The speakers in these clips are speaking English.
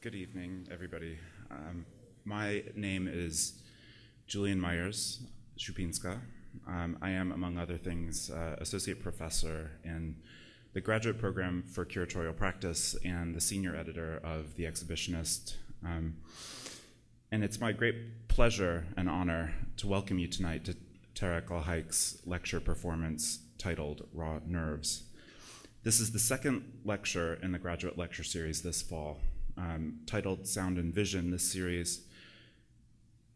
Good evening, everybody. My name is Julian Myers-Szupinska. I am, among other things, associate professor in the graduate program for curatorial practice and the senior editor of The Exhibitionist. And it's my great pleasure and honor to welcome you tonight to Tarek Elhaik's lecture performance titled Raw Nerves. This is the second lecture in the graduate lecture series this fall. Titled Sound and Vision, this series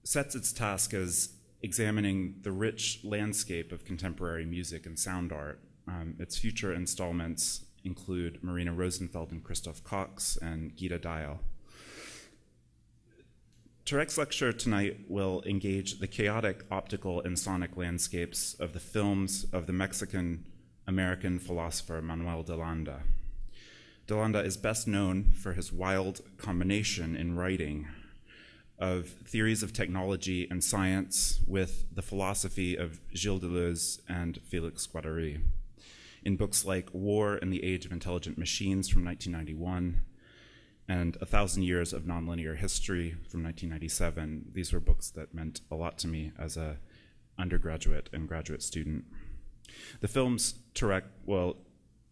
sets its task as examining the rich landscape of contemporary music and sound art. Its future installments include Marina Rosenfeld and Christoph Cox and Gita Dial. Tarek's lecture tonight will engage the chaotic optical and sonic landscapes of the films of the Mexican-American philosopher Manuel De Landa. De Landa is best known for his wild combination in writing of theories of technology and science with the philosophy of Gilles Deleuze and Félix Guattari. In books like War and the Age of Intelligent Machines from 1991 and 1,000 Years of Nonlinear History from 1997, these were books that meant a lot to me as an undergraduate and graduate student. The films Tarek will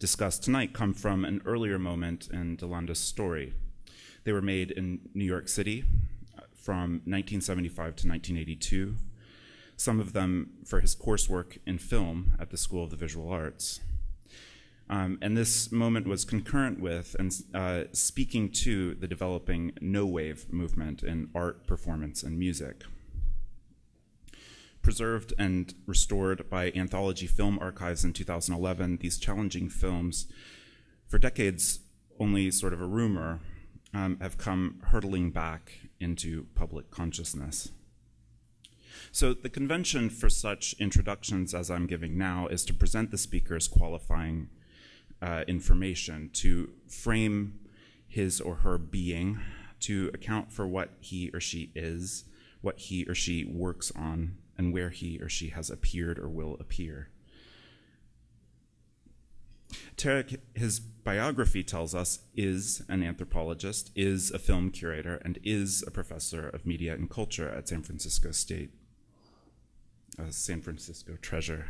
discuss tonight come from an earlier moment in De Landa's story. They were made in New York City from 1975 to 1982, some of them for his coursework in film at the School of the Visual Arts. And this moment was concurrent with and speaking to the developing no-wave movement in art, performance, and music. Preserved and restored by Anthology Film Archives in 2011, these challenging films, for decades only sort of a rumor, have come hurtling back into public consciousness. So the convention for such introductions as I'm giving now is to present the speaker's qualifying information, to frame his or her being, to account for what he or she is, what he or she works on, and where he or she has appeared or will appear. Tarek, his biography tells us, is an anthropologist, is a film curator, and is a professor of media and culture at San Francisco State, San Francisco Treasure.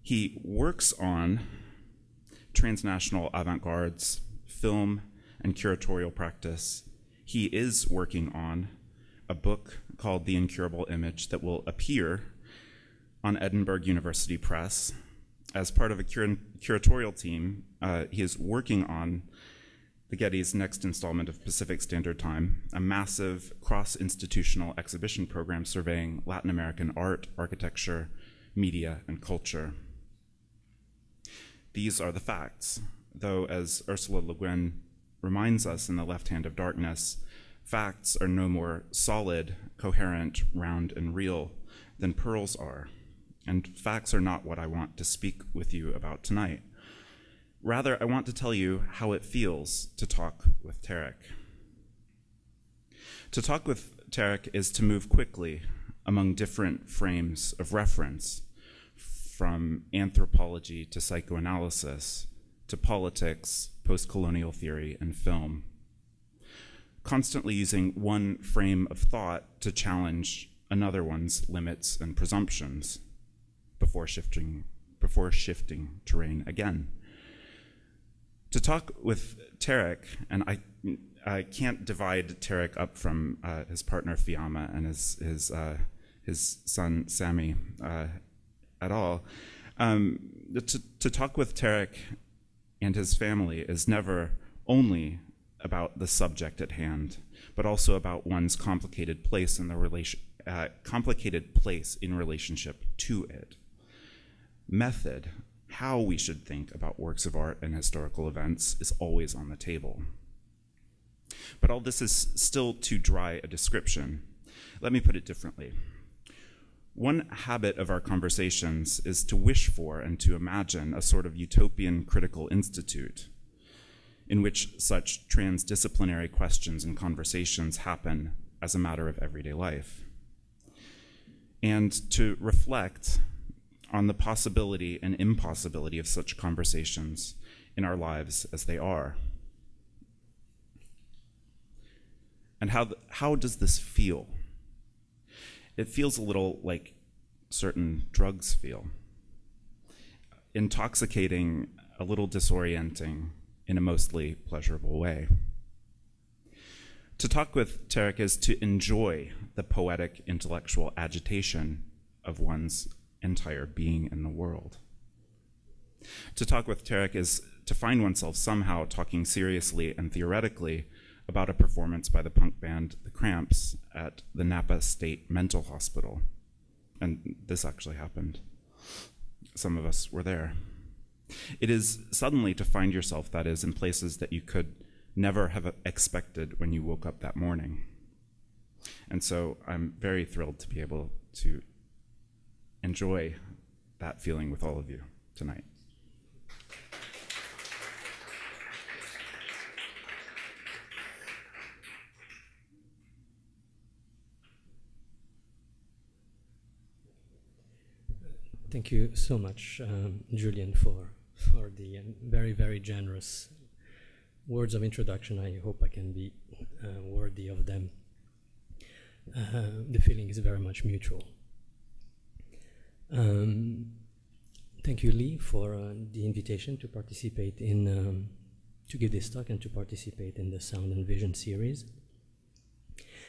He works on transnational avant-gardes, film, and curatorial practice. He is working on a book called The Incurable-Image that will appear on Edinburgh University Press. As part of a curatorial team, he is working on the Getty's next installment of Pacific Standard Time, a massive cross-institutional exhibition program surveying Latin American art, architecture, media, and culture. These are the facts, though, as Ursula Le Guin reminds us in The Left Hand of Darkness, facts are no more solid, coherent, round, and real than pearls are. And facts are not what I want to speak with you about tonight. Rather, I want to tell you how it feels to talk with Tarek. To talk with Tarek is to move quickly among different frames of reference, from anthropology to psychoanalysis, to politics, post-colonial theory, and film. Constantly using one frame of thought to challenge another one's limits and presumptions before shifting terrain again. To talk with Tarek, and I can't divide Tarek up from his partner Fiamma and his son Sammy at all. To talk with Tarek and his family is never only about the subject at hand, but also about one's complicated place in relationship to it. Method, how we should think about works of art and historical events, is always on the table. But all this is still too dry a description. Let me put it differently. One habit of our conversations is to wish for and to imagine a sort of utopian critical institute in which such transdisciplinary questions and conversations happen as a matter of everyday life, and to reflect on the possibility and impossibility of such conversations in our lives as they are. And how does this feel? It feels a little like certain drugs feel. Intoxicating, a little disorienting, in a mostly pleasurable way. To talk with Tarek is to enjoy the poetic intellectual agitation of one's entire being in the world. To talk with Tarek is to find oneself somehow talking seriously and theoretically about a performance by the punk band The Cramps at the Napa State Mental Hospital. And this actually happened. Some of us were there. It is suddenly to find yourself, that is, in places that you could never have expected when you woke up that morning. And so I'm very thrilled to be able to enjoy that feeling with all of you tonight. Thank you so much, Julian, for the very, very generous words of introduction. I hope I can be worthy of them. The feeling is very much mutual. Thank you, Lee, for the invitation to participate in, to give this talk and to participate in the Sound and Vision series.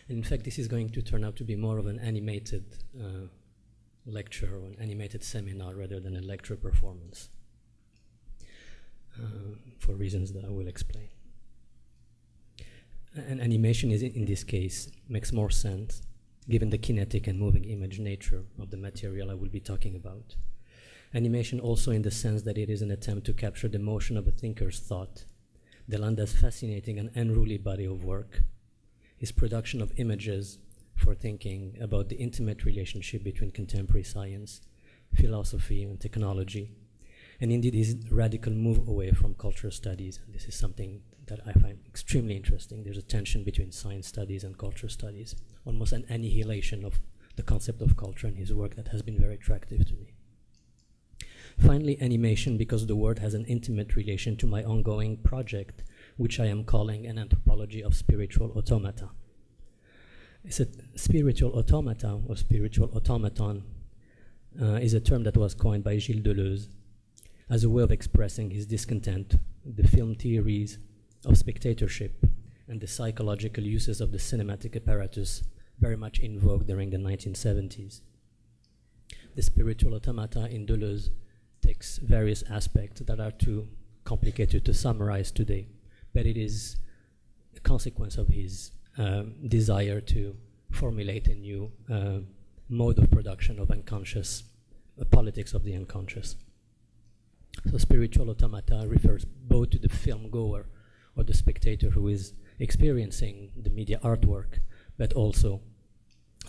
And in fact, this is going to turn out to be more of an animated lecture or an animated seminar rather than a lecture performance, for reasons that I will explain. And animation is, in this case, makes more sense given the kinetic and moving image nature of the material I will be talking about. Animation also in the sense that it is an attempt to capture the motion of a thinker's thought. De Landa's fascinating and unruly body of work, his production of images for thinking about the intimate relationship between contemporary science, philosophy, and technology, and indeed his radical move away from culture studies. And this is something that I find extremely interesting. There's a tension between science studies and culture studies, almost an annihilation of the concept of culture in his work that has been very attractive to me. Finally, animation, because the word has an intimate relation to my ongoing project, which I am calling an anthropology of spiritual automata. It's a spiritual automata or spiritual automaton is a term that was coined by Gilles Deleuze as a way of expressing his discontent with the film theories of spectatorship and the psychological uses of the cinematic apparatus very much in vogue during the 1970s. The spiritual automata in Deleuze takes various aspects that are too complicated to summarize today, but it is a consequence of his desire to formulate a new mode of production of unconscious, politics of the unconscious. So spiritual automata refers both to the film goer or the spectator who is experiencing the media artwork, but also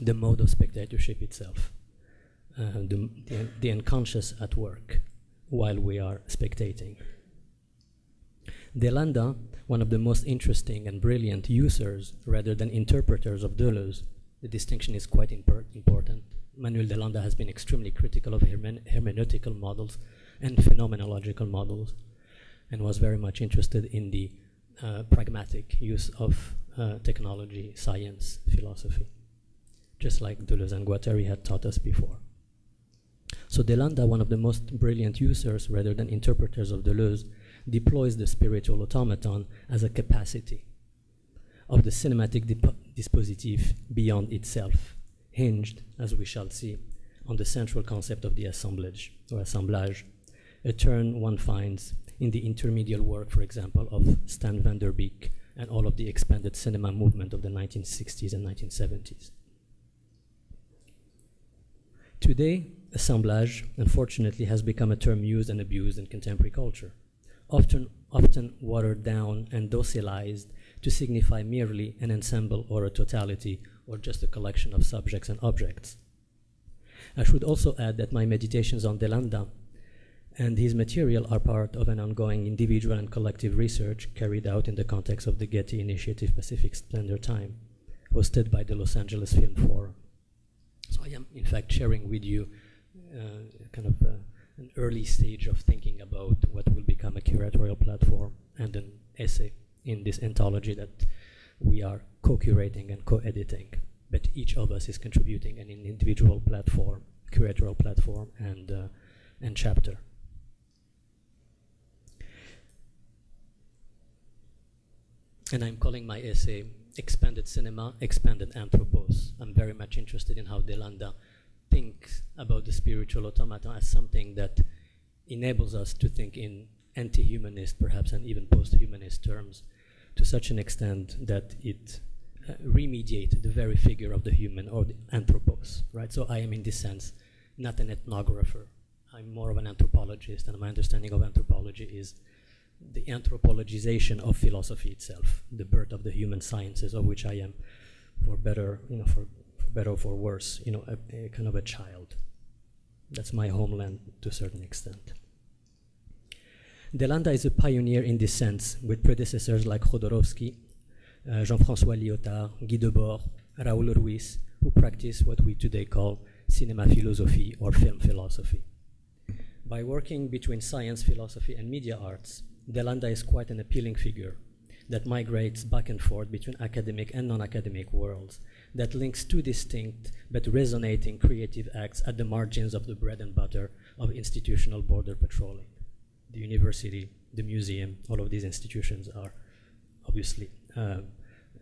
the mode of spectatorship itself, the unconscious at work while we are spectating. De Landa, one of the most interesting and brilliant users rather than interpreters of Deleuze, the distinction is quite important. Manuel De Landa has been extremely critical of hermeneutical models and phenomenological models, and was very much interested in the pragmatic use of technology, science, philosophy, just like Deleuze and Guattari had taught us before. So De Landa, one of the most brilliant users rather than interpreters of Deleuze, deploys the spiritual automaton as a capacity of the cinematic dispositif beyond itself, hinged, as we shall see, on the central concept of the assemblage, or assemblage, a term one finds in the intermediate work, for example, of Stan van der Beek and all of the expanded cinema movement of the 1960s and 1970s. Today, assemblage, unfortunately, has become a term used and abused in contemporary culture, often watered down and docilized to signify merely an ensemble or a totality or just a collection of subjects and objects. I should also add that my meditations on De Landa and his material are part of an ongoing individual and collective research carried out in the context of the Getty Initiative Pacific Standard Time, hosted by the Los Angeles Film Forum. So I am, in fact, sharing with you kind of an early stage of thinking about what will become a curatorial platform and an essay in this anthology that we are co-curating and co-editing, but each of us is contributing in an individual platform, curatorial platform, and chapter. And I'm calling my essay Expanded Cinema, Expanded Anthropos. I'm very much interested in how De Landa thinks about the spiritual automaton as something that enables us to think in anti-humanist, perhaps, and even post-humanist terms, to such an extent that it remediates the very figure of the human, or the anthropos, right? So I am, in this sense, not an ethnographer. I'm more of an anthropologist, and my understanding of anthropology is the anthropologization of philosophy itself, the birth of the human sciences, of which I am, for better, for better or for worse, a kind of a child. That's my homeland to a certain extent. De Landa is a pioneer in this sense, with predecessors like Jodorowsky, Jean-François Lyotard, Guy Debord, Raoul Ruiz, who practice what we today call cinema philosophy or film philosophy. By working between science, philosophy, and media arts, De Landa is quite an appealing figure that migrates back and forth between academic and non-academic worlds, that links two distinct but resonating creative acts at the margins of the bread and butter of institutional border patrolling. The university, the museum, all of these institutions are obviously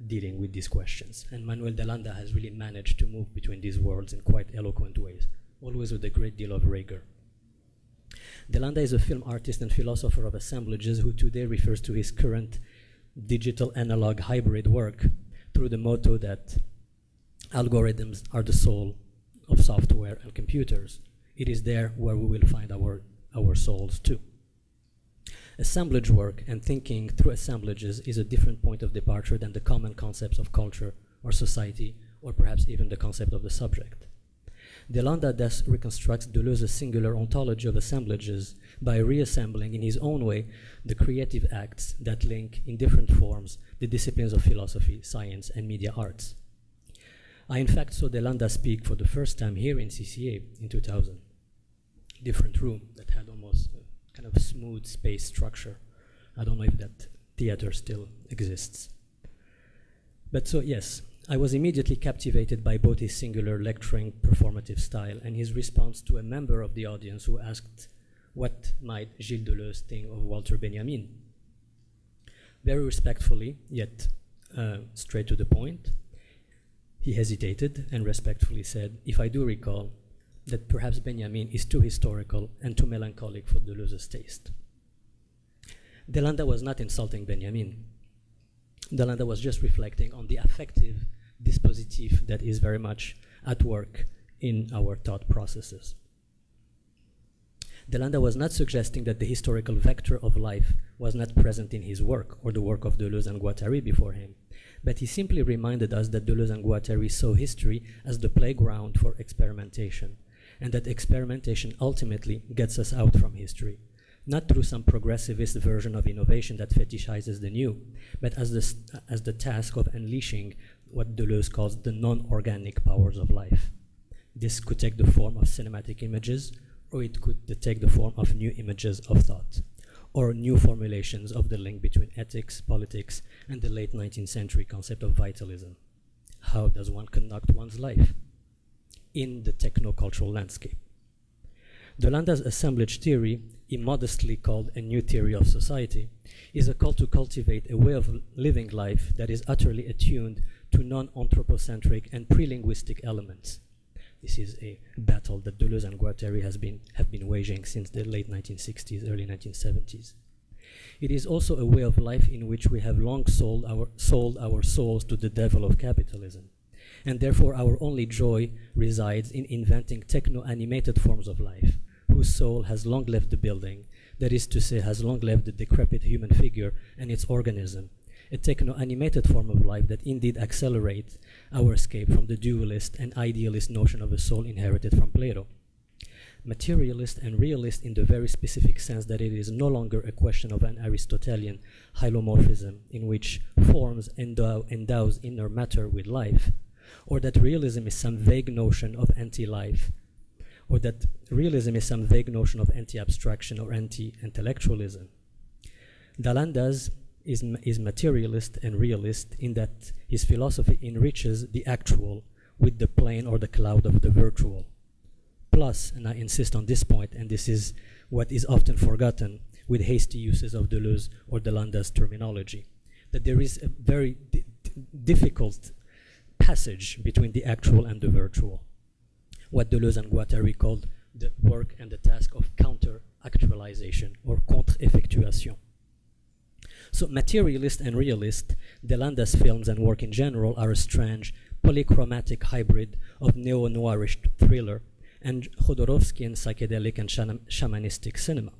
dealing with these questions. And Manuel De Landa has really managed to move between these worlds in quite eloquent ways, always with a great deal of rigor. De Landa is a film artist and philosopher of assemblages who today refers to his current digital analog hybrid work through the motto that algorithms are the soul of software and computers. It is there where we will find our souls too. Assemblage work and thinking through assemblages is a different point of departure than the common concepts of culture or society, or perhaps even the concept of the subject. De Landa thus reconstructs Deleuze's singular ontology of assemblages by reassembling in his own way the creative acts that link in different forms the disciplines of philosophy, science, and media arts. I in fact saw De Landa speak for the first time here in CCA in 2000. Different room that had almost a kind of smooth space structure. I don't know if that theater still exists. But so yes, I was immediately captivated by both his singular lecturing performative style and his response to a member of the audience who asked, what might Gilles Deleuze think of Walter Benjamin? Very respectfully, yet straight to the point, he hesitated and respectfully said, if I do recall, that perhaps Benjamin is too historical and too melancholic for Deleuze's taste. De Landa was not insulting Benjamin. De Landa was just reflecting on the affective dispositif that is very much at work in our thought processes. De Landa was not suggesting that the historical vector of life was not present in his work or the work of Deleuze and Guattari before him, but he simply reminded us that Deleuze and Guattari saw history as the playground for experimentation, and that experimentation ultimately gets us out from history, not through some progressivist version of innovation that fetishizes the new, but as the task of unleashing what Deleuze calls the non-organic powers of life. This could take the form of cinematic images, or it could take the form of new images of thought, or new formulations of the link between ethics, politics, and the late 19th century concept of vitalism. How does one conduct one's life in the techno-cultural landscape? De Landa's assemblage theory, immodestly called a new theory of society, is a call to cultivate a way of living life that is utterly attuned to non-anthropocentric and pre-linguistic elements. This is a battle that Deleuze and Guattari have been waging since the late 1960s, early 1970s. It is also a way of life in which we have long sold our souls to the devil of capitalism, and therefore our only joy resides in inventing techno-animated forms of life, whose soul has long left the building, that is to say, has long left the decrepit human figure and its organism, a techno-animated form of life that indeed accelerates our escape from the dualist and idealist notion of a soul inherited from Plato. Materialist and realist in the very specific sense that it is no longer a question of an Aristotelian hylomorphism in which forms endows inner matter with life, or that realism is some vague notion of anti-life, or that realism is some vague notion of anti-abstraction or anti-intellectualism. De Landa's is materialist and realist in that his philosophy enriches the actual with the plane or the cloud of the virtual. Plus, and I insist on this point, and this is what is often forgotten with hasty uses of Deleuze or De Landa's terminology, that there is a very difficult passage between the actual and the virtual, what Deleuze and Guattari called the work and the task of counter-actualization or contre-effectuation. So materialist and realist, De Landa's films and work in general are a strange, polychromatic hybrid of neo-noirish thriller and Jodorowskian psychedelic and shamanistic cinema.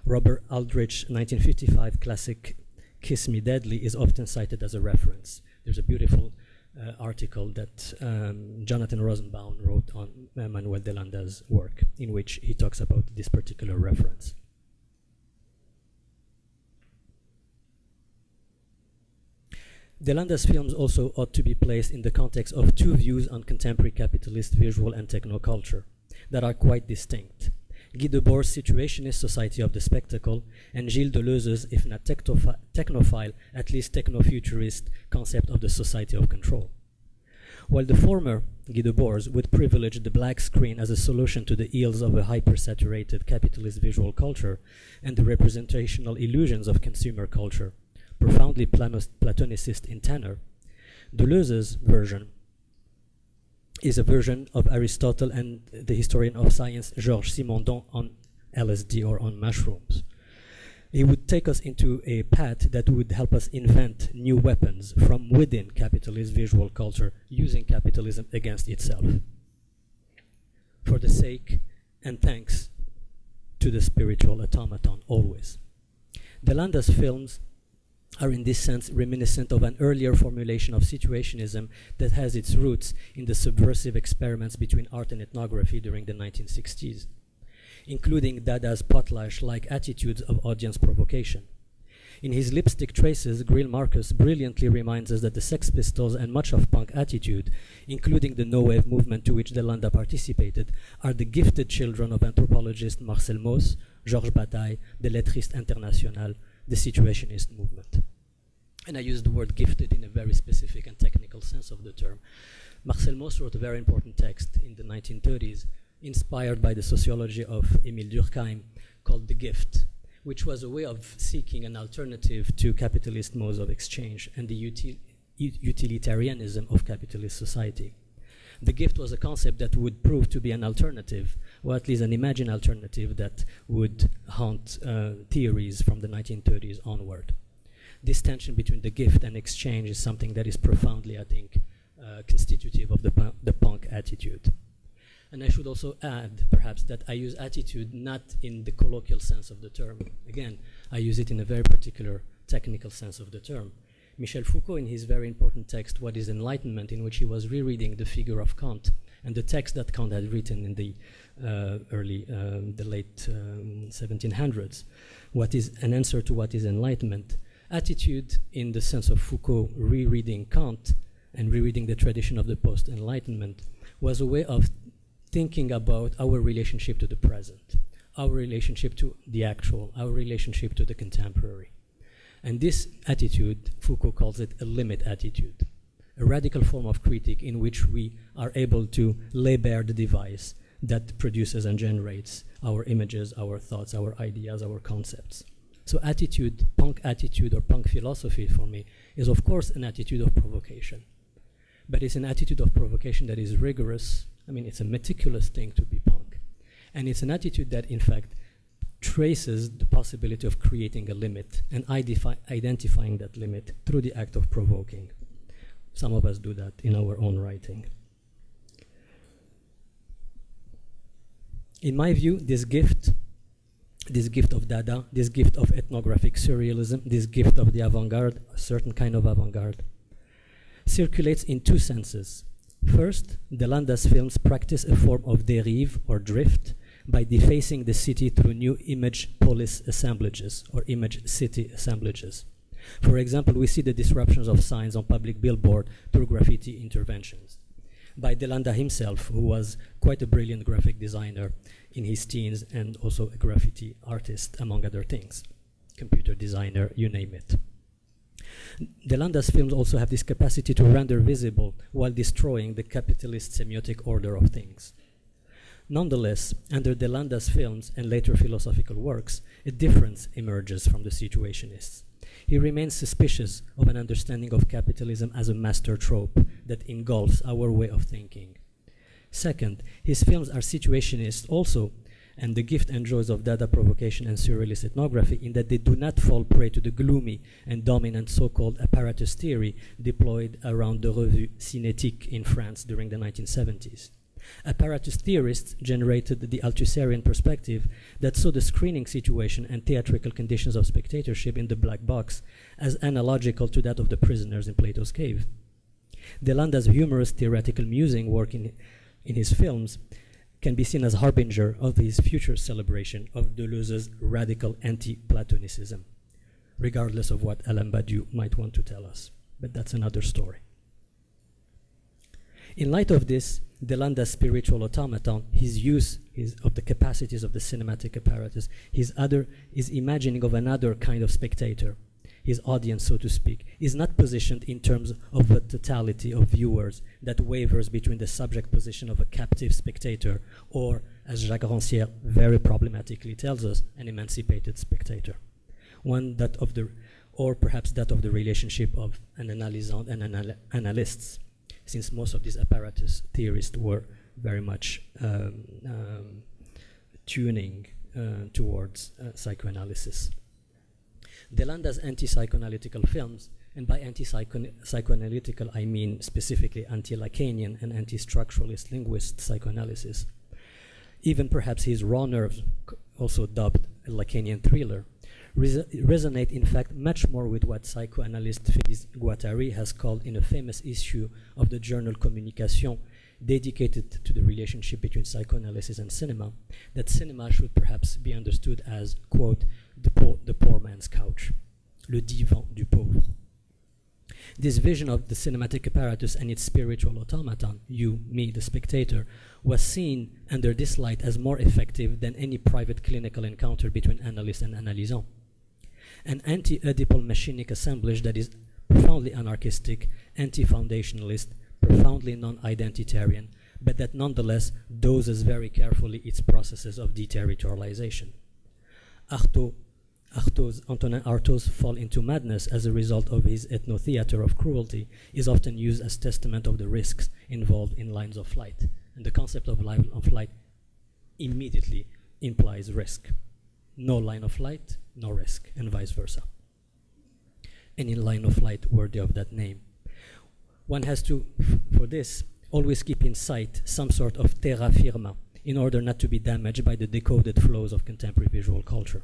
Robert Aldrich's 1955 classic Kiss Me Deadly is often cited as a reference. There's a beautiful article that Jonathan Rosenbaum wrote on Manuel De Landa's work, in which he talks about this particular reference. De Landa's films also ought to be placed in the context of two views on contemporary capitalist visual and technoculture that are quite distinct. Guy Debord's situationist society of the spectacle, and Gilles Deleuze's, if not technophile, at least techno-futurist concept of the society of control. While the former, Guy Debord's, would privilege the black screen as a solution to the ills of a hyper-saturated capitalist visual culture and the representational illusions of consumer culture, profoundly Platonicist in tenor, Deleuze's version is a version of Aristotle and the historian of science Georges Simondon on LSD or on mushrooms. He would take us into a path that would help us invent new weapons from within capitalist visual culture, using capitalism against itself. For the sake and thanks to the spiritual automaton, always. De Landa's films are in this sense reminiscent of an earlier formulation of situationism that has its roots in the subversive experiments between art and ethnography during the 1960s, including Dada's potlatch-like attitudes of audience provocation. In his Lipstick Traces, Greil Marcus brilliantly reminds us that the Sex Pistols and much of punk attitude, including the no-wave movement to which De Landa participated, are the gifted children of anthropologist Marcel Mauss, Georges Bataille, the Lettriste International, the situationist movement. And I use the word gifted in a very specific and technical sense of the term. Marcel Mauss wrote a very important text in the 1930s, inspired by the sociology of Émile Durkheim, called The Gift, which was a way of seeking an alternative to capitalist modes of exchange and the utilitarianism of capitalist society. The gift was a concept that would prove to be an alternative, or at least an imagined alternative that would haunt theories from the 1930s onward. This tension between the gift and exchange is something that is profoundly, I think, constitutive of the punk attitude. And I should also add, perhaps, that I use attitude not in the colloquial sense of the term. Again, I use it in a very particular technical sense of the term. Michel Foucault, in his very important text, What is Enlightenment, in which he was rereading the figure of Kant and the text that Kant had written in the late 1700s, what is an answer to what is enlightenment. Attitude, in the sense of Foucault rereading Kant and rereading the tradition of the post-enlightenment, was a way of thinking about our relationship to the present, our relationship to the actual, our relationship to the contemporary. And this attitude, Foucault calls it a limit attitude, a radical form of critique in which we are able to lay bare the device that produces and generates our images, our thoughts, our ideas, our concepts. So attitude, punk attitude or punk philosophy for me is of course an attitude of provocation, but it's an attitude of provocation that is rigorous. I mean, it's a meticulous thing to be punk. And it's an attitude that in fact traces the possibility of creating a limit and identifying that limit through the act of provoking. Some of us do that in our own writing. In my view, this gift of Dada, this gift of ethnographic surrealism, this gift of the avant-garde, a certain kind of avant-garde, circulates in two senses. First, De Landa's films practice a form of dérive or drift by defacing the city through new image polis assemblages or image city assemblages. For example, we see the disruptions of signs on public billboard through graffiti interventions. By De Landa himself, who was quite a brilliant graphic designer in his teens and also a graffiti artist, among other things. computer designer, you name it. De Landa's films also have this capacity to render visible while destroying the capitalist semiotic order of things. Nonetheless, under De Landa's films and later philosophical works, a difference emerges from the situationists. He remains suspicious of an understanding of capitalism as a master trope that engulfs our way of thinking. Second, his films are situationist also, and the gift and joys of Dada provocation and surrealist ethnography in that they do not fall prey to the gloomy and dominant so-called apparatus theory deployed around the Revue Cinétique in France during the 1970s. Apparatus theorists generated the Althusserian perspective that saw the screening situation and theatrical conditions of spectatorship in the black box as analogical to that of the prisoners in Plato's cave. De Landa's humorous theoretical musing work in his films can be seen as harbinger of his future celebration of Deleuze's radical anti-Platonicism, regardless of what Alain Badiou might want to tell us. But that's another story. In light of this, De Landa's spiritual automaton, his use of the capacities of the cinematic apparatus, his imagining of another kind of spectator, his audience, so to speak, is not positioned in terms of the totality of viewers that wavers between the subject position of a captive spectator or, as Jacques Rancière very problematically tells us, an emancipated spectator. One that of the, or perhaps that of the relationship of an analysant and analysts, since most of these apparatus theorists were very much tuning towards psychoanalysis. De Landa's anti-psychoanalytical films, and by anti-psychoanalytical I mean specifically anti-Lacanian and anti-structuralist linguist psychoanalysis, even perhaps his Raw Nerves, also dubbed a Lacanian thriller, resonate in fact much more with what psychoanalyst Félix Guattari has called in a famous issue of the journal Communication, dedicated to the relationship between psychoanalysis and cinema, that cinema should perhaps be understood as, quote, the poor man's couch, le divan du pauvre. This vision of the cinematic apparatus and its spiritual automaton, you, me, the spectator, was seen under this light as more effective than any private clinical encounter between analyst and analysant. An anti-Oedipal machinic assemblage that is profoundly anarchistic, anti-foundationalist, profoundly non-identitarian, but that nonetheless doses very carefully its processes of deterritorialization. Antonin Artaud's fall into madness as a result of his ethno-theater of cruelty is often used as testament of the risks involved in lines of flight. And the concept of line of flight immediately implies risk. No line of flight, no risk, and vice versa. Any line of flight worthy of that name. One has to, for this, always keep in sight some sort of terra firma in order not to be damaged by the decoded flows of contemporary visual culture.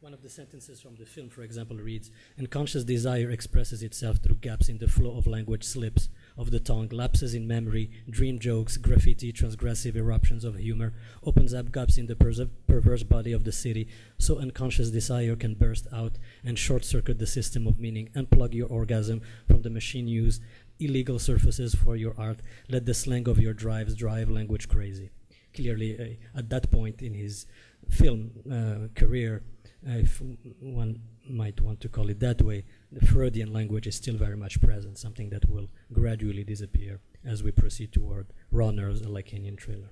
One of the sentences from the film, for example, reads, "Unconscious desire expresses itself through gaps in the flow of language, slips of the tongue, lapses in memory, dream jokes, graffiti, transgressive eruptions of humor, opens up gaps in the perverse body of the city, so unconscious desire can burst out and short-circuit the system of meaning, unplug your orgasm from the machine use, illegal surfaces for your art, let the slang of your drives drive language crazy." Clearly, at that point in his film career, if one might want to call it that way, the Freudian language is still very much present, something that will gradually disappear as we proceed toward Ronner's A Lacanian Thriller.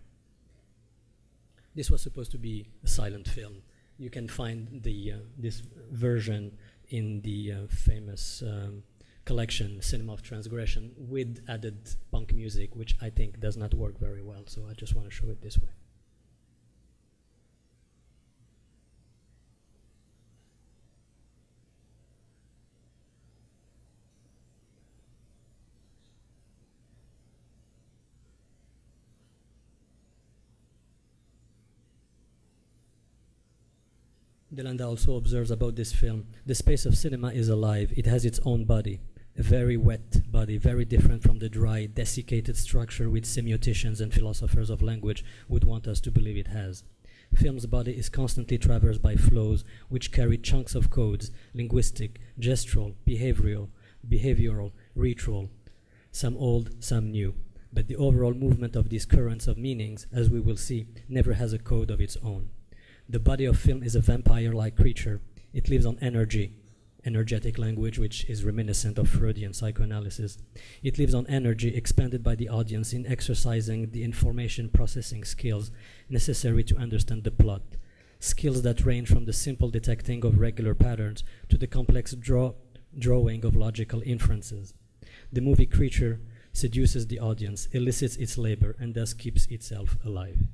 This was supposed to be a silent film. You can find this version in the famous collection, Cinema of Transgression, with added punk music, which I think does not work very well, so I just want to show it this way. De Landa also observes about this film, the space of cinema is alive. It has its own body, a very wet body, very different from the dry, desiccated structure which semioticians and philosophers of language would want us to believe it has. Film's body is constantly traversed by flows which carry chunks of codes, linguistic, gestural, behavioral, ritual, some old, some new. But the overall movement of these currents of meanings, as we will see, never has a code of its own. The body of film is a vampire-like creature. It lives on energy, energetic language, which is reminiscent of Freudian psychoanalysis. It lives on energy expended by the audience in exercising the information processing skills necessary to understand the plot, skills that range from the simple detecting of regular patterns to the complex drawing of logical inferences. The movie creature seduces the audience, elicits its labor, and thus keeps itself alive.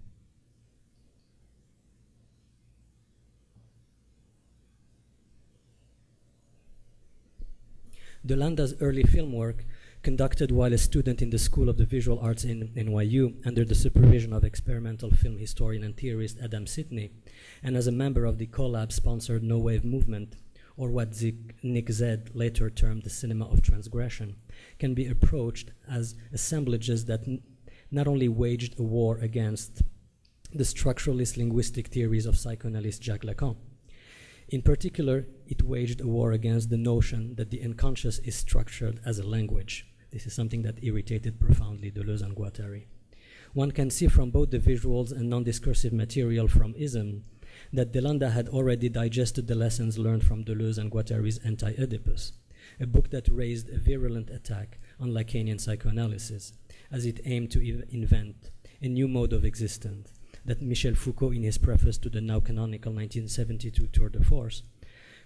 De Landa's early film work, conducted while a student in the School of the Visual Arts in NYU under the supervision of experimental film historian and theorist Adam Sidney, and as a member of the Collab-sponsored No Wave movement, or what Nick Zed later termed the cinema of transgression, can be approached as assemblages that not only waged a war against the structuralist linguistic theories of psychoanalyst Jacques Lacan. In particular, it waged a war against the notion that the unconscious is structured as a language. This is something that irritated profoundly Deleuze and Guattari. One can see from both the visuals and non-discursive material from Ism that De Landa had already digested the lessons learned from Deleuze and Guattari's Anti-Oedipus, a book that raised a virulent attack on Lacanian psychoanalysis, as it aimed to invent a new mode of existence that Michel Foucault, in his preface to the now canonical 1972 Tour de Force,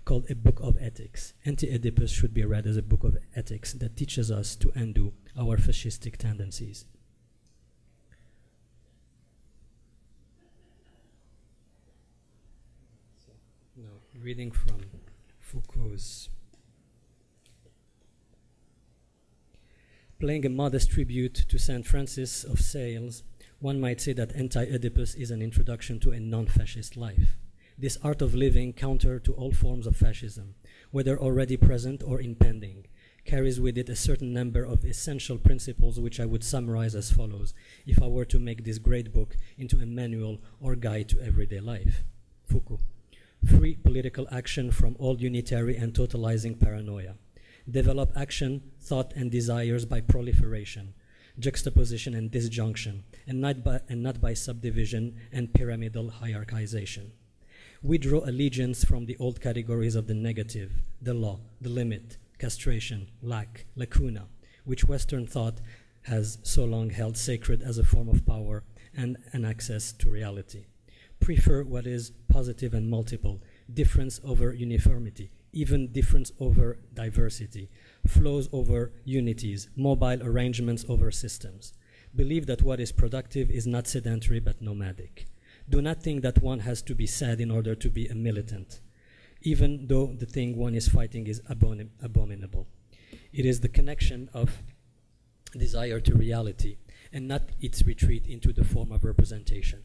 called a book of ethics. Anti-Oedipus should be read as a book of ethics that teaches us to undo our fascistic tendencies. So, now, reading from Foucault's. Playing a modest tribute to St. Francis of Sales, one might say that Anti-Oedipus is an introduction to a non-fascist life. This art of living, counter to all forms of fascism, whether already present or impending, carries with it a certain number of essential principles which I would summarize as follows if I were to make this great book into a manual or guide to everyday life. Foucault. Free political action from all unitary and totalizing paranoia. Develop action, thought, and desires by proliferation, juxtaposition and disjunction, and not by subdivision and pyramidal hierarchization. Withdraw allegiance from the old categories of the negative, the law, the limit, castration, lack, lacuna, which Western thought has so long held sacred as a form of power and an access to reality. Prefer what is positive and multiple, difference over uniformity, even difference over diversity, flows over unities, mobile arrangements over systems. Believe that what is productive is not sedentary but nomadic. Do not think that one has to be sad in order to be a militant, even though the thing one is fighting is abominable. It is the connection of desire to reality and not its retreat into the form of representation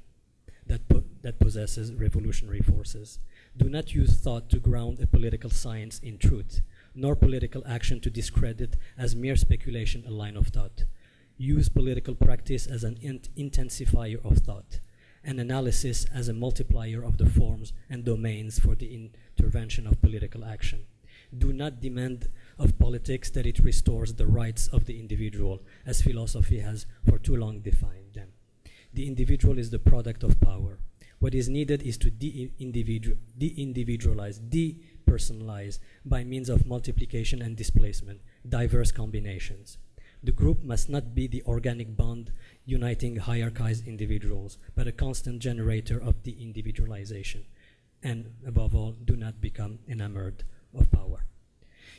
that that possesses revolutionary forces. Do not use thought to ground a political science in truth, nor political action to discredit as mere speculation a line of thought. Use political practice as an intensifier of thought, and analysis as a multiplier of the forms and domains for the intervention of political action. Do not demand of politics that it restores the rights of the individual, as philosophy has for too long defined them. The individual is the product of power. What is needed is to de-individualize, depersonalize by means of multiplication and displacement, diverse combinations. The group must not be the organic bond uniting hierarchized individuals, but a constant generator of de-individualization. And above all, do not become enamored of power.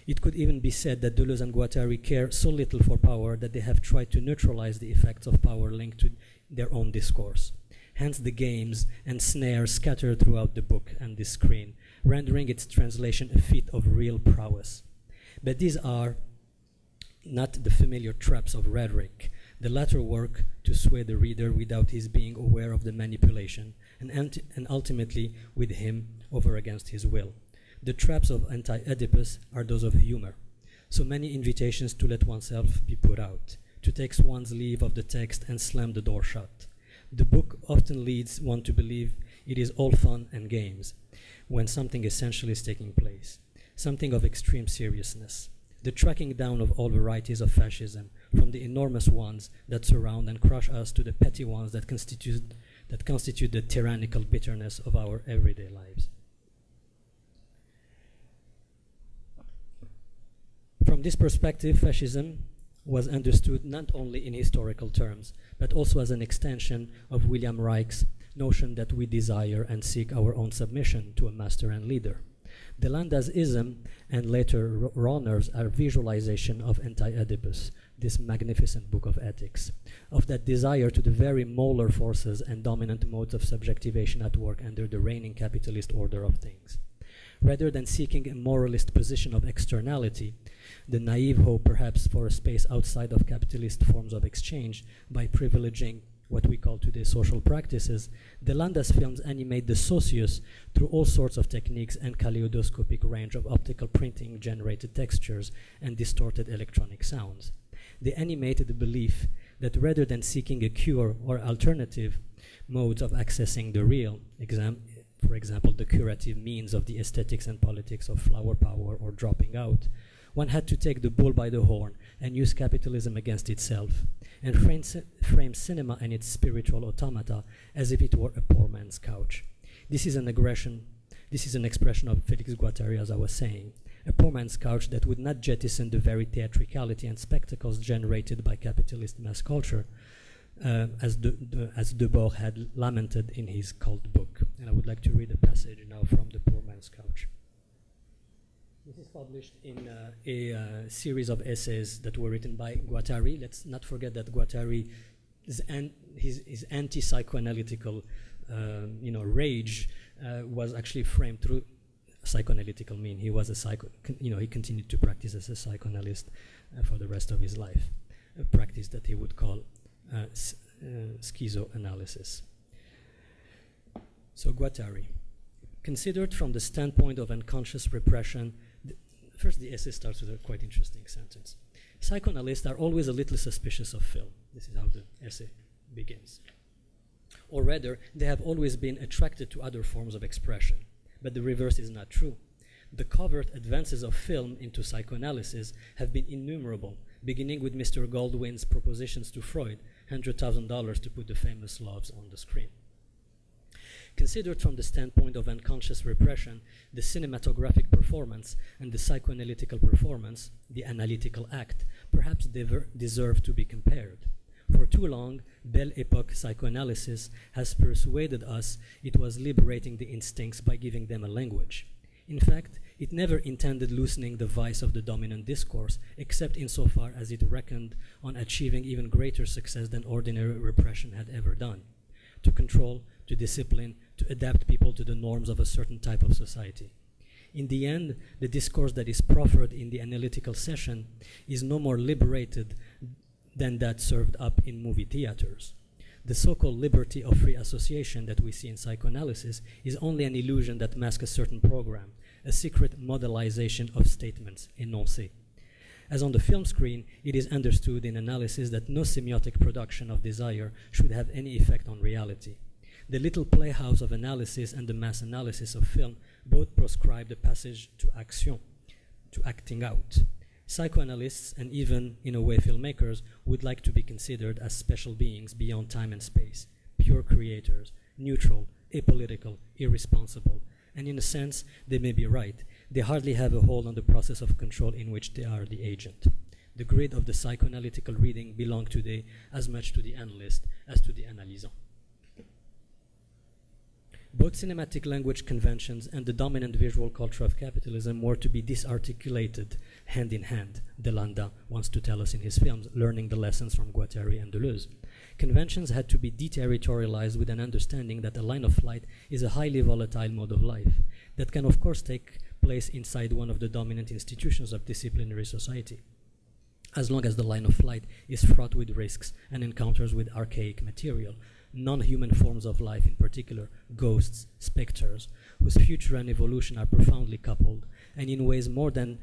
It could even be said that Deleuze and Guattari care so little for power that they have tried to neutralize the effects of power linked to their own discourse. Hence the games and snares scattered throughout the book and the screen, rendering its translation a feat of real prowess. But these are not the familiar traps of rhetoric. The latter work to sway the reader without his being aware of the manipulation, and ultimately with him over against his will. The traps of anti-Oedipus are those of humor. So many invitations to let oneself be put out, to take one's leave of the text and slam the door shut. The book often leads one to believe it is all fun and games, when something essential is taking place, something of extreme seriousness. The tracking down of all varieties of fascism, from the enormous ones that surround and crush us to the petty ones that constitute the tyrannical bitterness of our everyday lives. From this perspective, fascism was understood not only in historical terms, but also as an extension of William Reich's notion that we desire and seek our own submission to a master and leader. De Landa's ism and later Ronner's are visualization of anti-Oedipus, this magnificent book of ethics, of that desire to the very molar forces and dominant modes of subjectivation at work under the reigning capitalist order of things. Rather than seeking a moralist position of externality, the naive hope perhaps for a space outside of capitalist forms of exchange by privileging what we call today social practices, De Landa's films animate the socius through all sorts of techniques and kaleidoscopic range of optical printing generated textures and distorted electronic sounds. They animated the belief that rather than seeking a cure or alternative modes of accessing the real, for example, the curative means of the aesthetics and politics of flower power or dropping out, one had to take the bull by the horn and use capitalism against itself, and frame cinema and its spiritual automata as if it were a poor man's couch. This is an expression of Felix Guattari, as I was saying, a poor man's couch that would not jettison the very theatricality and spectacles generated by capitalist mass culture, as Debord had lamented in his cult book. And I would like to read a passage now from The Poor Man's Couch. This is published in a series of essays that were written by Guattari. Let's not forget that Guattari, his anti-psychoanalytical rage was actually framed through psychoanalytical mean. He was he continued to practice as a psychoanalyst for the rest of his life, a practice that he would call schizoanalysis. So Guattari, considered from the standpoint of unconscious repression, first the essay starts with a quite interesting sentence. Psychoanalysts are always a little suspicious of film. This is how the essay begins. Or rather, they have always been attracted to other forms of expression. But the reverse is not true. The covert advances of film into psychoanalysis have been innumerable, beginning with Mr. Goldwyn's propositions to Freud, $100,000 to put the famous loves on the screen. Considered from the standpoint of unconscious repression, the cinematographic performance and the psychoanalytical performance, the analytical act, perhaps deserve to be compared. For too long, Belle Epoque psychoanalysis has persuaded us it was liberating the instincts by giving them a language. In fact, it never intended loosening the vice of the dominant discourse, except insofar as it reckoned on achieving even greater success than ordinary repression had ever done: to control, to discipline, to adapt people to the norms of a certain type of society. In the end, the discourse that is proffered in the analytical session is no more liberated than that served up in movie theaters. The so-called liberty of free association that we see in psychoanalysis is only an illusion that masks a certain program, a secret modelization of statements, énoncés. As on the film screen, it is understood in analysis that no semiotic production of desire should have any effect on reality. The little playhouse of analysis and the mass analysis of film both proscribe the passage to action, to acting out. Psychoanalysts, and even, in a way, filmmakers, would like to be considered as special beings beyond time and space, pure creators, neutral, apolitical, irresponsible. And in a sense, they may be right. They hardly have a hold on the process of control in which they are the agent. The grid of the psychoanalytical reading belongs today as much to the analyst as to the analysant. Both cinematic language conventions and the dominant visual culture of capitalism were to be disarticulated hand in hand, De Landa wants to tell us in his films, learning the lessons from Guattari and Deleuze. Conventions had to be deterritorialized with an understanding that a line of flight is a highly volatile mode of life that can of course take place inside one of the dominant institutions of disciplinary society, as long as the line of flight is fraught with risks and encounters with archaic material, non-human forms of life in particular, ghosts, specters, whose future and evolution are profoundly coupled, and in ways more than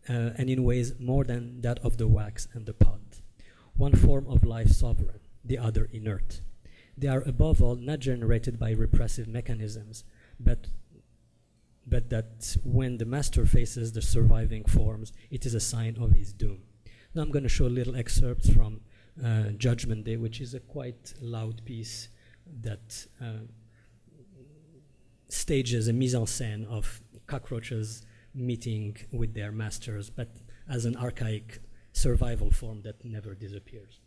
that of the wax and the pod. One form of life sovereign, the other inert. They are above all not generated by repressive mechanisms, but that when the master faces the surviving forms, it is a sign of his doom. Now I'm going to show little excerpts from Judgment Day, which is a quite loud piece that stages a mise en scène of cockroaches meeting with their masters, but as an archaic survival form that never disappears.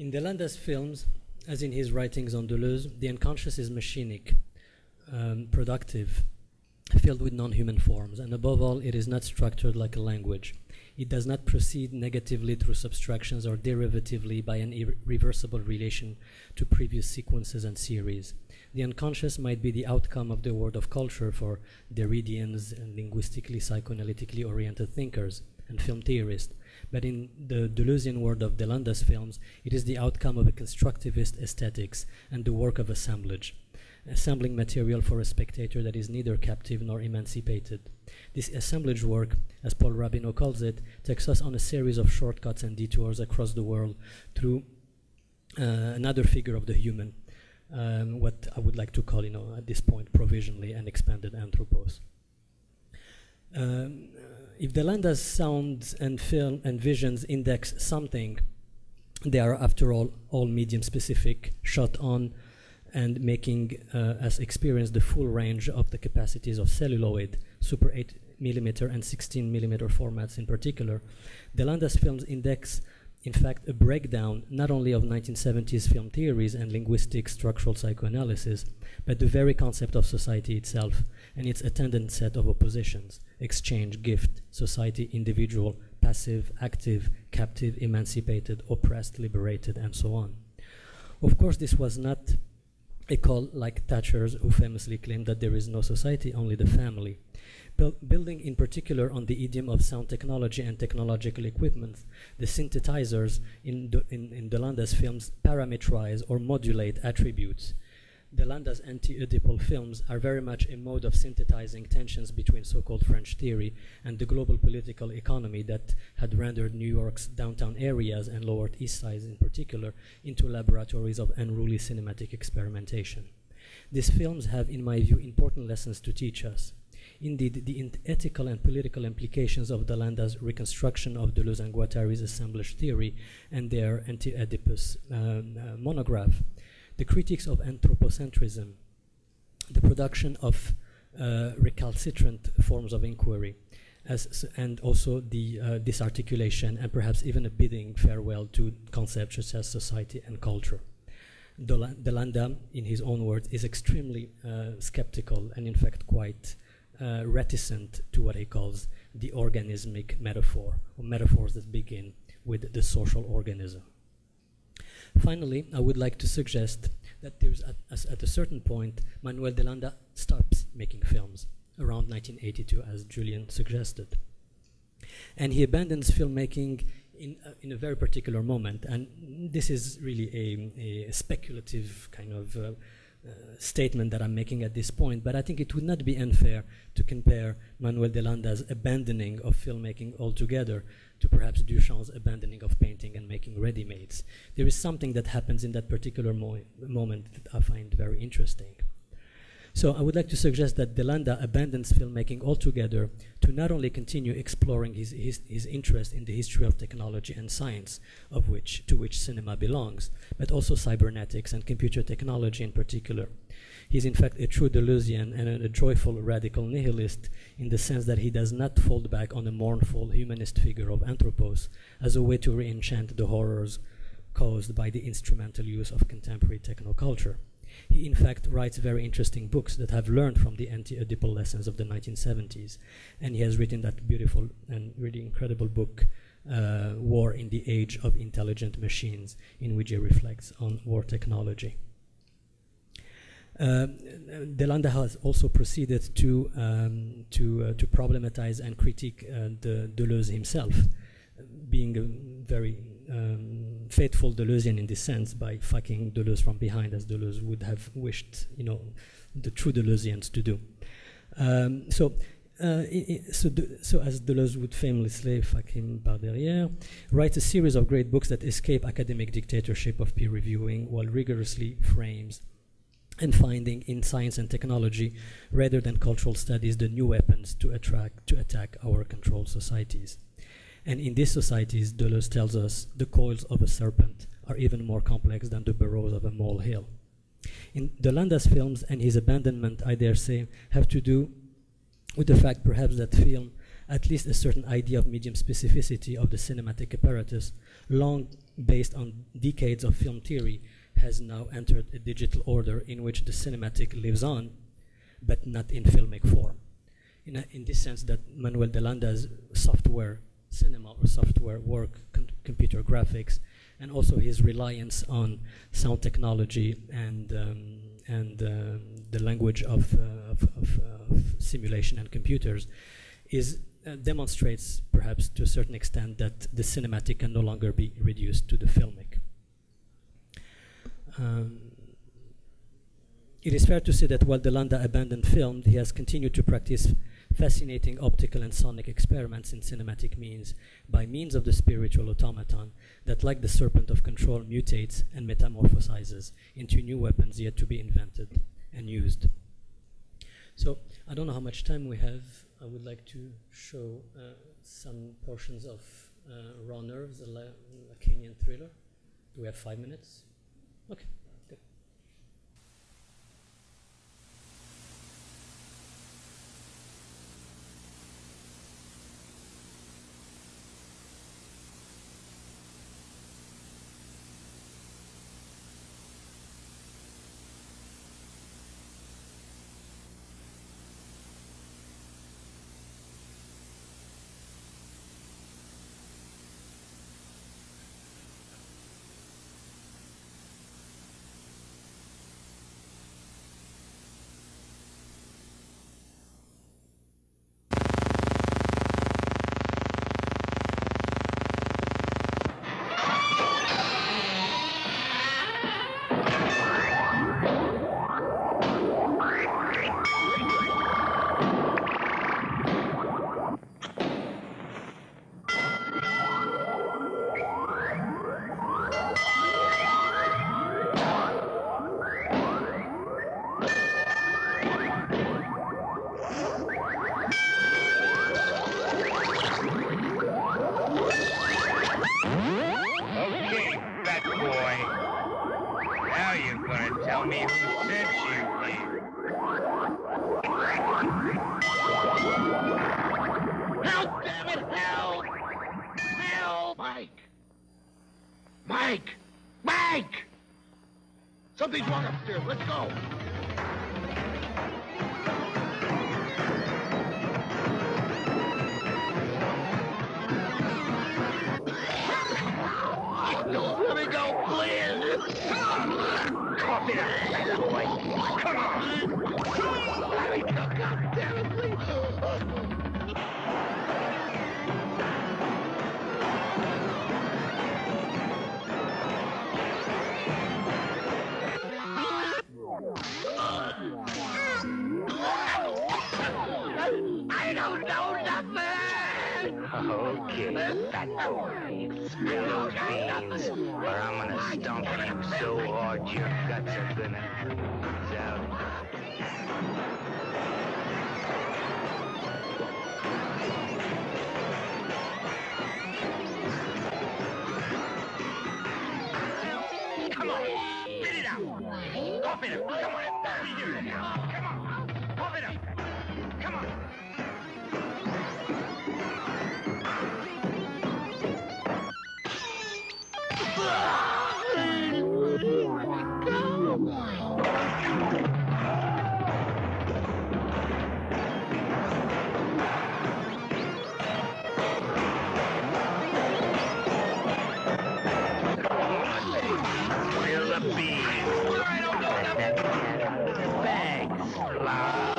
In De Landa's films, as in his writings on Deleuze, the unconscious is machinic, productive, filled with non-human forms, and above all, it is not structured like a language. It does not proceed negatively through subtractions or derivatively by an irreversible relation to previous sequences and series. The unconscious might be the outcome of the world of culture for Derridians and linguistically, psychoanalytically oriented thinkers and film theorists, but in the Deleuzian world of De Landa's films, it is the outcome of a constructivist aesthetics and the work of assemblage, assembling material for a spectator that is neither captive nor emancipated. This assemblage work, as Paul Rabinow calls it, takes us on a series of shortcuts and detours across the world through another figure of the human, what I would like to call, at this point, provisionally an expanded anthropos. If De Landa's sounds and film and visions index something, they are, after all medium specific, shot on and making us experience the full range of the capacities of celluloid, Super 8mm and 16mm formats in particular. De Landa's films index, in fact, a breakdown not only of 1970s film theories and linguistic structural psychoanalysis, but the very concept of society itself and its attendant set of oppositions: exchange, gift, society, individual, passive, active, captive, emancipated, oppressed, liberated, and so on. Of course, this was not a call like Thatcher's, who famously claimed that there is no society, only the family. Building in particular on the idiom of sound technology and technological equipment, the synthesizers in De Landa's films parametrize or modulate attributes. De Landa's anti-Oedipal films are very much a mode of synthesizing tensions between so-called French theory and the global political economy that had rendered New York's downtown areas and Lower East Side in particular into laboratories of unruly cinematic experimentation. These films have, in my view, important lessons to teach us. Indeed, the ethical and political implications of De Landa's reconstruction of Deleuze and Guattari's assemblage theory and their anti-Oedipus monograph, the critiques of anthropocentrism, the production of recalcitrant forms of inquiry, and also the disarticulation and perhaps even a bidding farewell to concepts such as society and culture. De Landa, in his own words, is extremely skeptical and in fact quite reticent to what he calls the organismic metaphor, or metaphors that begin with the social organism. Finally, I would like to suggest that there's at a certain point, Manuel De Landa stops making films around 1982, as Julian suggested. And he abandons filmmaking in a very particular moment. And this is really a speculative kind of statement that I'm making at this point, but I think it would not be unfair to compare Manuel De Landa's abandoning of filmmaking altogether to perhaps Duchamp's abandoning of painting and making ready-mades. There is something that happens in that particular moment that I find very interesting. So I would like to suggest that De Landa abandons filmmaking altogether to not only continue exploring his interest in the history of technology and science, to which cinema belongs, but also cybernetics and computer technology in particular. He's in fact a true Deleuzian and a joyful radical nihilist in the sense that he does not fold back on a mournful humanist figure of Anthropos as a way to re-enchant the horrors caused by the instrumental use of contemporary technoculture. He in fact writes very interesting books that have learned from the anti-Oedipal lessons of the 1970s, and he has written that beautiful and really incredible book, War in the Age of Intelligent Machines, in which he reflects on war technology. De Landa has also proceeded to problematize and critique Deleuze himself, being a very faithful Deleuzian in this sense by fucking Deleuze from behind, as Deleuze would have wished, the true Deleuzians to do. So as Deleuze would famously, fuck him par derrière, writes a series of great books that escape academic dictatorship of peer reviewing while rigorously frames and finding in science and technology, rather than cultural studies, the new weapons to attack our controlled societies. And in these societies, Deleuze tells us the coils of a serpent are even more complex than the burrows of a molehill. In De Landa's films and his abandonment, I dare say, have to do with the fact perhaps that film, at least a certain idea of medium specificity of the cinematic apparatus, long based on decades of film theory, has now entered a digital order in which the cinematic lives on, but not in filmic form. In this sense, that Manuel De Landa's software cinema or software work, computer graphics, and also his reliance on sound technology and the language of simulation and computers demonstrates, perhaps to a certain extent, that the cinematic can no longer be reduced to the filmic. It is fair to say that while De Landa abandoned film, he has continued to practice fascinating optical and sonic experiments in cinematic means by means of the spiritual automaton that, like the serpent of control, mutates and metamorphosizes into new weapons yet to be invented and used. So I don't know how much time we have. I would like to show some portions of Raw Nerves, a Lacanian thriller. Do we have 5 minutes? Okay. Something's wrong upstairs. Let's go. Let me go, please. Come on, boy. Come on. Let me go. God damn it, please. I don't know nothing! Okay, fat boy. Spill those beans, or I'm gonna stomp you so hard your guts are gonna ooze out. Come on, spit it out! Cough it up! Come on! Let me do it now! Come on! Cough it up! Come on! Spill the beans. I don't know nothing! Bags, slob.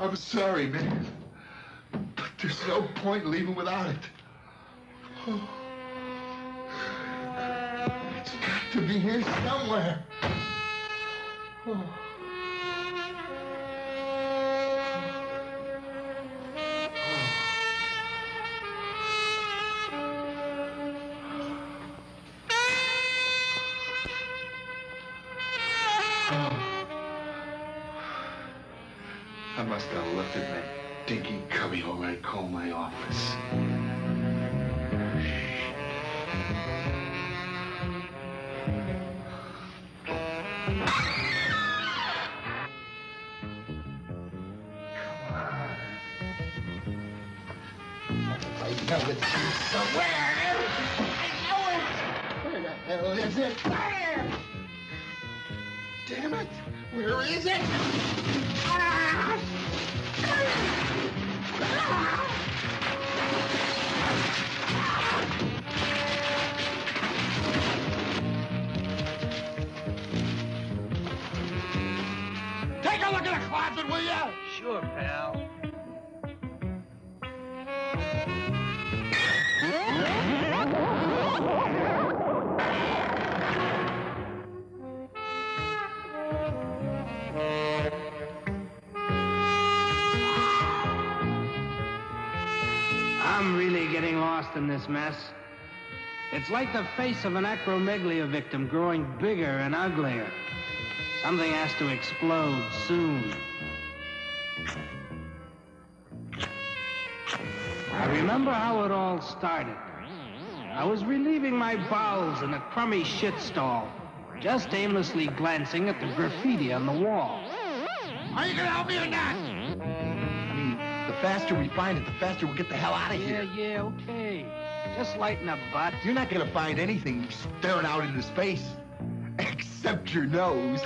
I'm sorry, man. But there's no point leaving without it. It's got to be here somewhere. I must have left it in that dinky cubbyhole I call my office. know it's somewhere. I know it. Where the hell is it? There! Damn it! Where is it? Ah! Take a look at the closet, will ya? Sure, pal. I'm really getting lost in this mess. It's like the face of an acromegalia victim growing bigger and uglier. Something has to explode soon. I remember how it all started. I was relieving my bowels in a crummy shit stall, just aimlessly glancing at the graffiti on the wall. Are you gonna help me or not? I mean, the faster we find it, the faster we'll get the hell out of here. Yeah, okay. Just lighten up, bud. You're not gonna find anything staring out into space. Except your nose.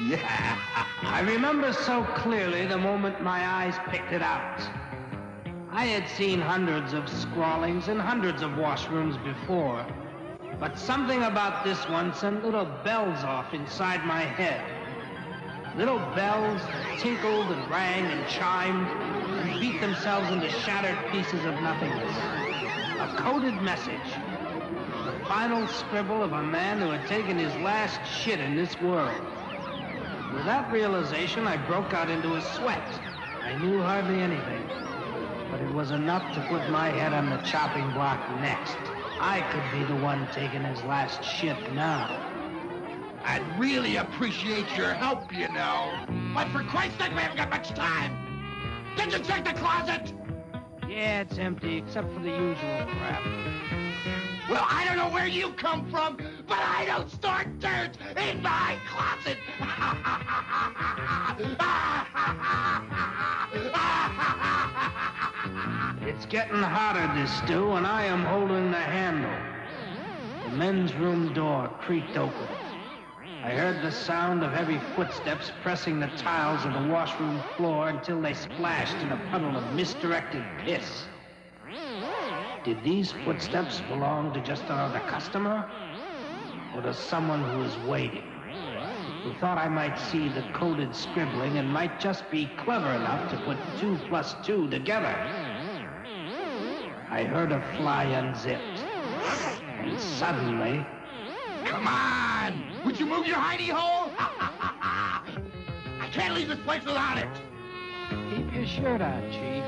Yeah. I remember so clearly the moment my eyes picked it out. I had seen hundreds of scrawlings in hundreds of washrooms before, but something about this one sent little bells off inside my head. Little bells that tinkled and rang and chimed and beat themselves into shattered pieces of nothingness. A coded message. The final scribble of a man who had taken his last shit in this world. With that realization, I broke out into a sweat. I knew hardly anything, but it was enough to put my head on the chopping block next. I could be the one taking his last shit now. I'd really appreciate your help, you know. But for Christ's sake, we haven't got much time. Did you check the closet? Yeah, it's empty, except for the usual crap. Well, I don't know where you come from, but I don't store dirt in my closet. It's getting hotter, this stew, and I am holding the handle. The men's room door creaked open. I heard the sound of heavy footsteps pressing the tiles of the washroom floor until they splashed in a puddle of misdirected piss. Did these footsteps belong to just another customer? Or to someone who was waiting? Who thought I might see the coded scribbling and might just be clever enough to put 2 plus 2 together? I heard a fly unzipped. And suddenly... Come on! Would you move your hidey hole? I can't leave this place without it. Keep your shirt on, Chief.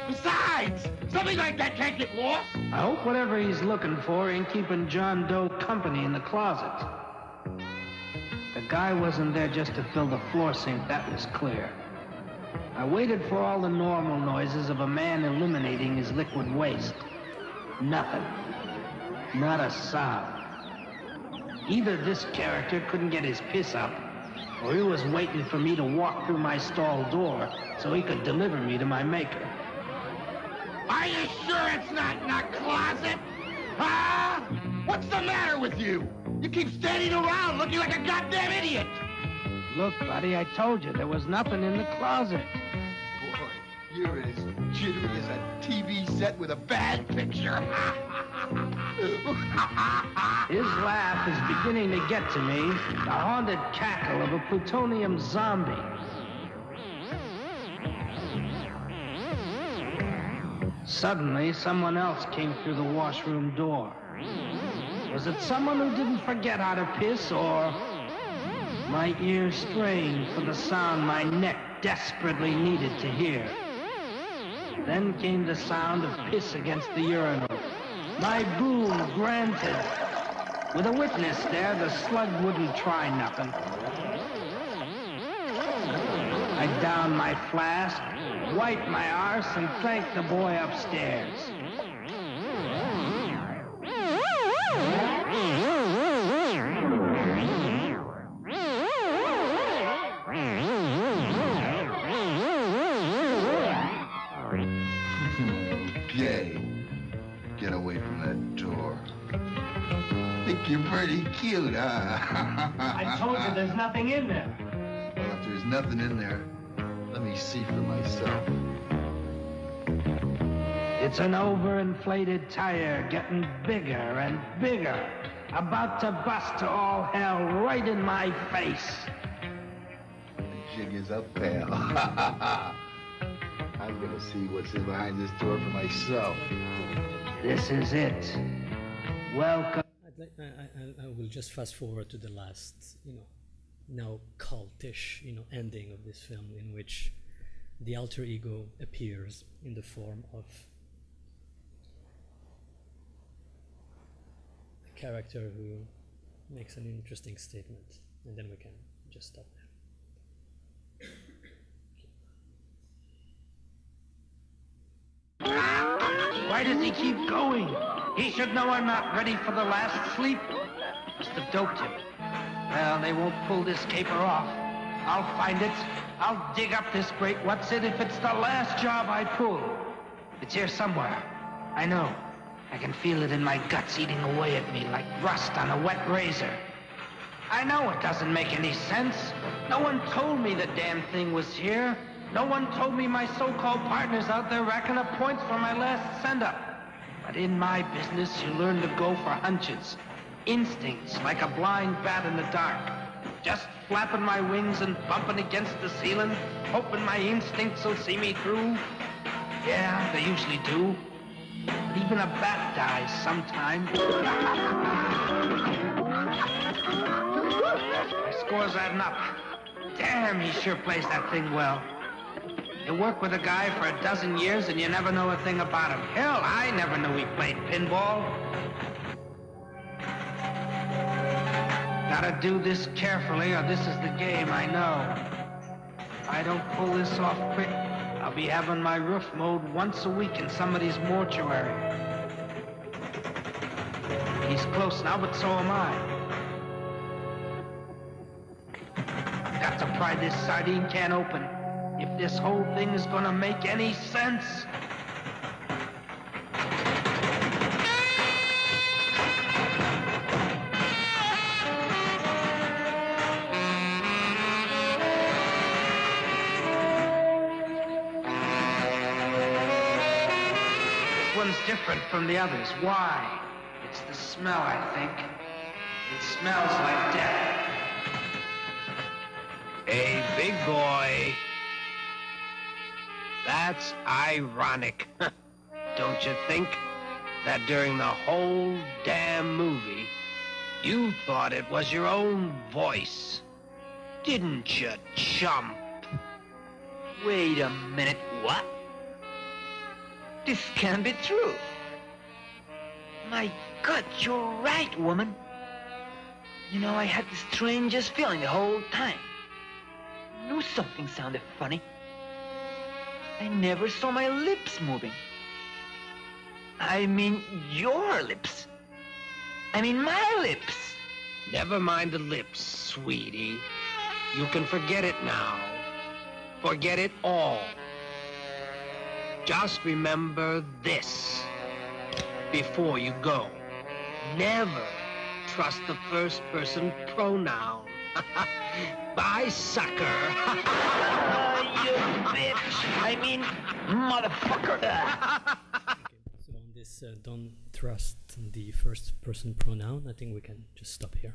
Besides, something like that can't get lost. I hope whatever he's looking for ain't keeping John Doe company in the closet. The guy wasn't there just to fill the floor sink, that was clear. I waited for all the normal noises of a man eliminating his liquid waste. Nothing. Not a sound. Either this character couldn't get his piss up, or he was waiting for me to walk through my stall door so he could deliver me to my maker. Are you sure it's not in a closet? Huh? What's the matter with you? You keep standing around looking like a goddamn idiot. Look, buddy, I told you there was nothing in the closet. Boy, you're as jittery as a TV set with a bad picture. His laugh is beginning to get to me, the haunted cackle of a plutonium zombie. Suddenly, someone else came through the washroom door. Was it someone who didn't forget how to piss, or... My ears strained for the sound my neck desperately needed to hear. Then came the sound of piss against the urinal. My boon granted. With a witness there, the slug wouldn't try nothing. I downed my flask, wiped my arse, and thanked the boy upstairs. think you're pretty cute, huh? I told you there's nothing in there. Well, if there's nothing in there, let me see for myself. It's an overinflated tire getting bigger and bigger, about to bust to all hell right in my face. The jig is up, pal. I'm gonna see what's in behind this door for myself. This is it. Welcome. I will just fast forward to the last, now cultish, ending of this film, in which the alter ego appears in the form of a character who makes an interesting statement, and then we can just stop there. Why does he keep going? He should know I'm not ready for the last sleep. Must have doped him. Well, they won't pull this caper off. I'll find it. I'll dig up this great what's it if it's the last job I pull. It's here somewhere. I know. I can feel it in my guts eating away at me like rust on a wet razor. I know it doesn't make any sense. No one told me the damn thing was here. No one told me my so-called partner's out there racking up points for my last send-up. But in my business, you learn to go for hunches. Instincts, like a blind bat in the dark. Just flapping my wings and bumping against the ceiling, hoping my instincts will see me through. Yeah, they usually do. But even a bat dies sometime. My score's adding up. Damn, he sure plays that thing well. You work with a guy for a dozen years and you never know a thing about him. Hell, I never knew he played pinball. Gotta do this carefully or this is the game, I know. If I don't pull this off quick, I'll be having my roof mowed once a week in somebody's mortuary. He's close now, but so am I. Got to pry this sardine can open. If this whole thing is gonna make any sense. This one's different from the others. Why? It's the smell, I think. It smells like death. Hey, big boy. That's ironic. Don't you think that during the whole damn movie, you thought it was your own voice? Didn't you, chump? Wait a minute, what? This can't be true. My God, you're right, woman. You know, I had the strangest feeling the whole time. I knew something sounded funny. I never saw my lips moving. I mean, your lips. I mean, my lips. Never mind the lips, sweetie. You can forget it now. Forget it all. Just remember this before you go. Never trust the first person pronoun. Bye, sucker. You bitch. I mean, motherfucker. Okay, so on this don't trust the first person pronoun, I think we can just stop here.